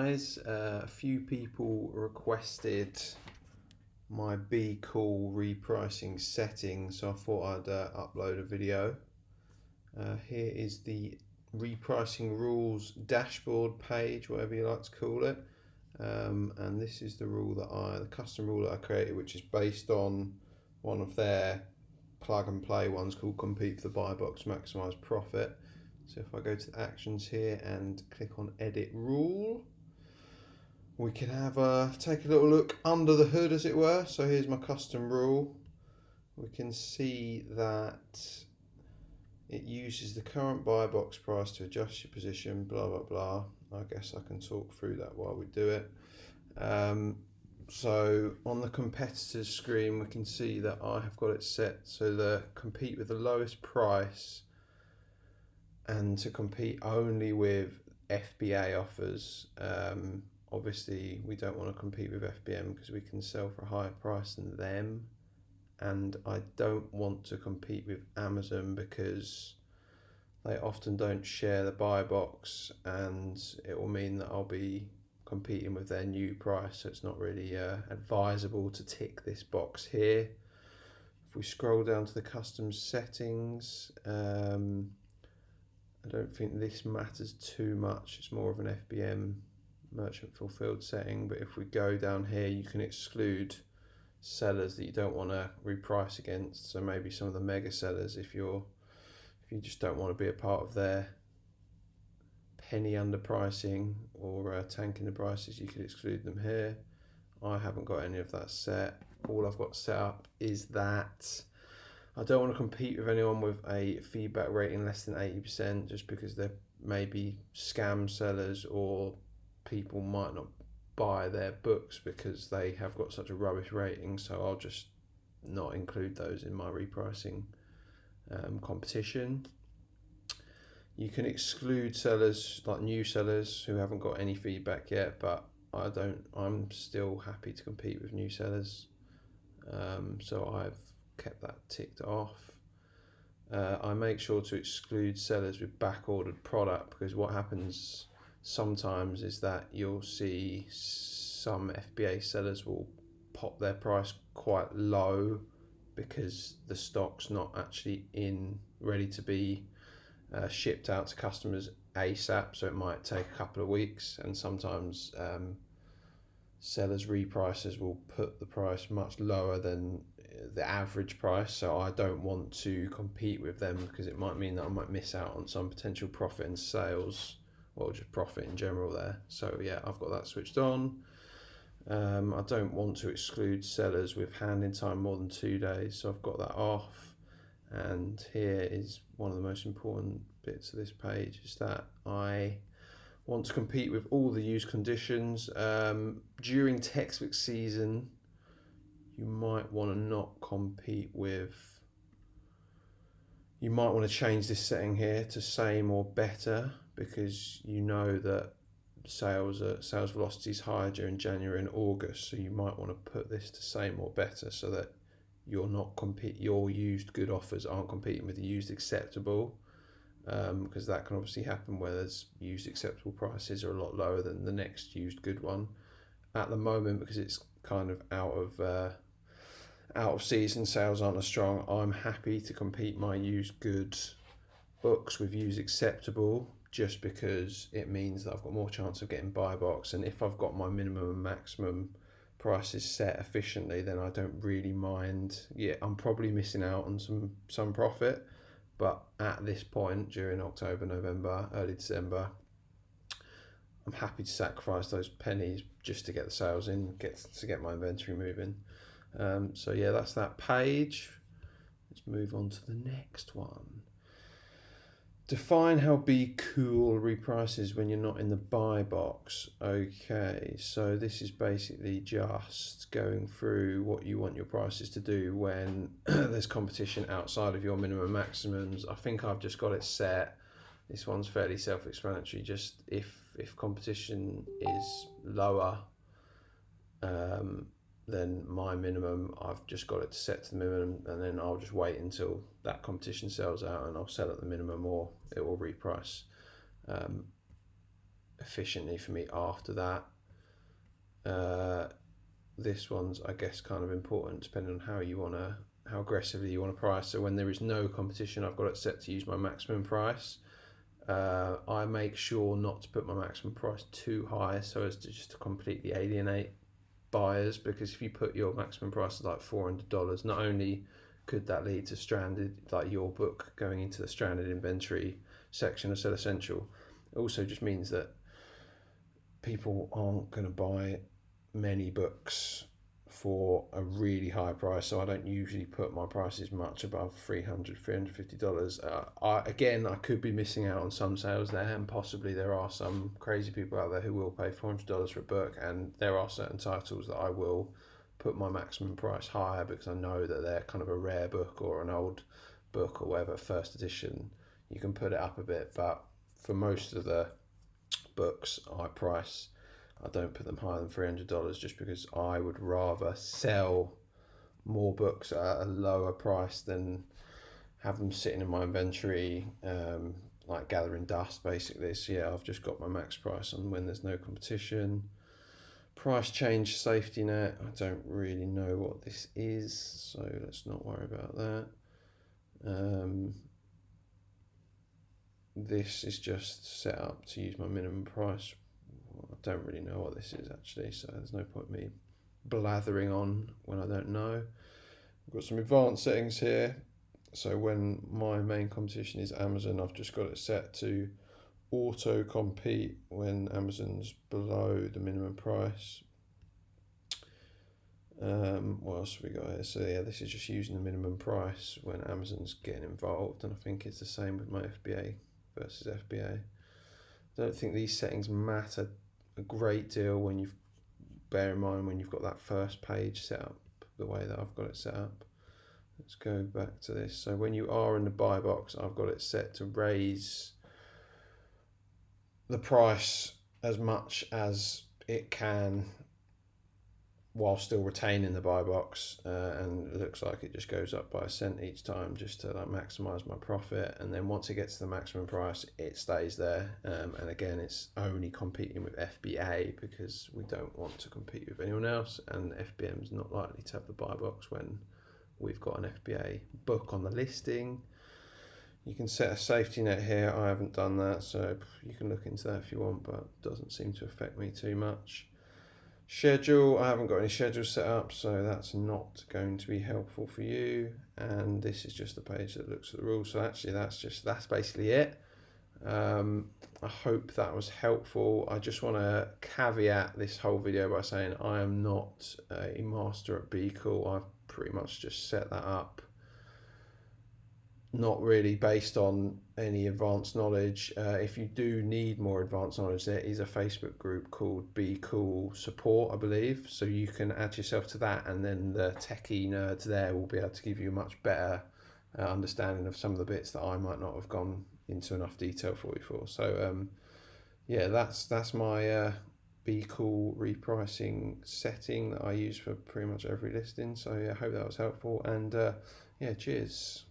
guys, a few people requested my Bqool repricing settings, so I thought I'd upload a video. Here is the repricing rules dashboard page, whatever you like to call it, and this is the rule that the custom rule that I created, which is based on one of their plug and play ones called compete for the buy box, maximize profit. So if I go to the actions here and click on edit rule, we can have take a little look under the hood, as it were. So here's my custom rule. We can see that it uses the current buy box price to adjust your position, blah blah blah. I guess I can talk through that while we do it. So on the competitors screen, we can see that I have got it set so to compete with the lowest price and to compete only with FBA offers. Obviously we don't want to compete with FBM because we can sell for a higher price than them, and I don't want to compete with Amazon because they often don't share the buy box, and it will mean that I'll be competing with their new price, so it's not really advisable to tick this box here. If we scroll down to the custom settings, I don't think this matters too much. It's more of an FBM merchant fulfilled setting, but if we go down here, you can exclude sellers that you don't want to reprice against. So maybe some of the mega sellers, if you just don't want to be a part of their penny underpricing or tanking the prices, you could exclude them here. I haven't got any of that set. All I've got set up is that I don't want to compete with anyone with a feedback rating less than 80%, just because there may be scam sellers or people might not buy their books because they have got such a rubbish rating. So I'll just not include those in my repricing competition. You can exclude sellers, like new sellers who haven't got any feedback yet, but I'm still happy to compete with new sellers. So I've kept that ticked off. I make sure to exclude sellers with back ordered product, because what happens sometimes is that you'll see some FBA sellers will pop their price quite low because the stock's not actually ready to be shipped out to customers ASAP, so it might take a couple of weeks, and sometimes sellers repricers will put the price much lower than the average price. So I don't want to compete with them because it might mean that I might miss out on some potential profit in sales, or just profit in general there. So yeah, I've got that switched on. I don't want to exclude sellers with handing time more than 2 days, so I've got that off. And here is one of the most important bits of this page, is that I want to compete with all the used conditions. During textbook season, you might want to not compete with, you might want to change this setting here to same or better, because you know that sales velocity is higher during January and August, so you might want to put this to same or better so that your used good offers aren't competing with the used acceptable, because that can obviously happen where there's used acceptable prices are a lot lower than the next used good one. At the moment, because it's kind of out of season, sales aren't as strong, I'm happy to compete my used good books with used acceptable, just because it means that I've got more chance of getting buy box, and if I've got my minimum and maximum prices set efficiently, then I don't really mind. Yeah, I'm probably missing out on some profit, but at this point during October, November, early December, I'm happy to sacrifice those pennies just to get the sales in, to get my inventory moving. So yeah, that's that page. Let's move on to the next one. Define how Bqool reprices when you're not in the buy box. Okay, so this is basically just going through what you want your prices to do when there's competition outside of your minimum maximums. I think I've just got it set. This one's fairly self-explanatory. Just if competition is lower than my minimum, I've just got it set to the minimum, and then I'll just wait until that competition sells out and I'll sell at the minimum, or it will reprice. efficiently for me after that. This one's, I guess, kind of important depending on how aggressively you want to price. So when there is no competition, I've got it set to use my maximum price. I make sure not to put my maximum price too high so as to just completely alienate buyers, because if you put your maximum price at like $400, not only could that lead to stranded, like your book going into the stranded inventory section of Sell Essential, it also just means that people aren't going to buy many books for a really high price. So I don't usually put my prices much above $350. I could be missing out on some sales there, and possibly there are some crazy people out there who will pay $400 for a book, and there are certain titles that I will put my maximum price higher because I know that they're kind of a rare book or an old book or whatever, first edition. You can put it up a bit, but for most of the books I don't put them higher than $300, just because I would rather sell more books at a lower price than have them sitting in my inventory, like gathering dust basically. So yeah, I've just got my max price on when there's no competition. Price change safety net, I don't really know what this is, so let's not worry about that. This is just set up to use my minimum price. I don't really know what this is actually, so there's no point me blathering on when I don't know. I've got some advanced settings here. So when my main competition is Amazon, I've just got it set to auto compete when Amazon's below the minimum price. What else have we got here? So yeah, this is just using the minimum price when Amazon's getting involved, and I think it's the same with my FBA versus FBA. I don't think these settings matter a great deal when you've, bear in mind when you've got that first page set up the way that I've got it set up. Let's go back to this. So when you are in the buy box, I've got it set to raise the price as much as it can while still retaining the buy box, and it looks like it just goes up by a cent each time just to like maximize my profit. And then once it gets to the maximum price, it stays there. And again, it's only competing with FBA because we don't want to compete with anyone else, and FBM is not likely to have the buy box when we've got an FBA book on the listing. You can set a safety net here. I haven't done that, so you can look into that if you want, but it doesn't seem to affect me too much. Schedule, I haven't got any schedule set up, so that's not going to be helpful for you. And this is just a page that looks at the rules. So actually that's basically it. I hope that was helpful. I just want to caveat this whole video by saying I am not a master at Bqool. I've pretty much just set that up, not really based on any advanced knowledge. If you do need more advanced knowledge, there is a Facebook group called Bqool Support, I believe. So you can add yourself to that, and then the techie nerds there will be able to give you a much better understanding of some of the bits that I might not have gone into enough detail for you for. So yeah, that's my Bqool repricing setting that I use for pretty much every listing. So yeah, I hope that was helpful, and yeah, cheers.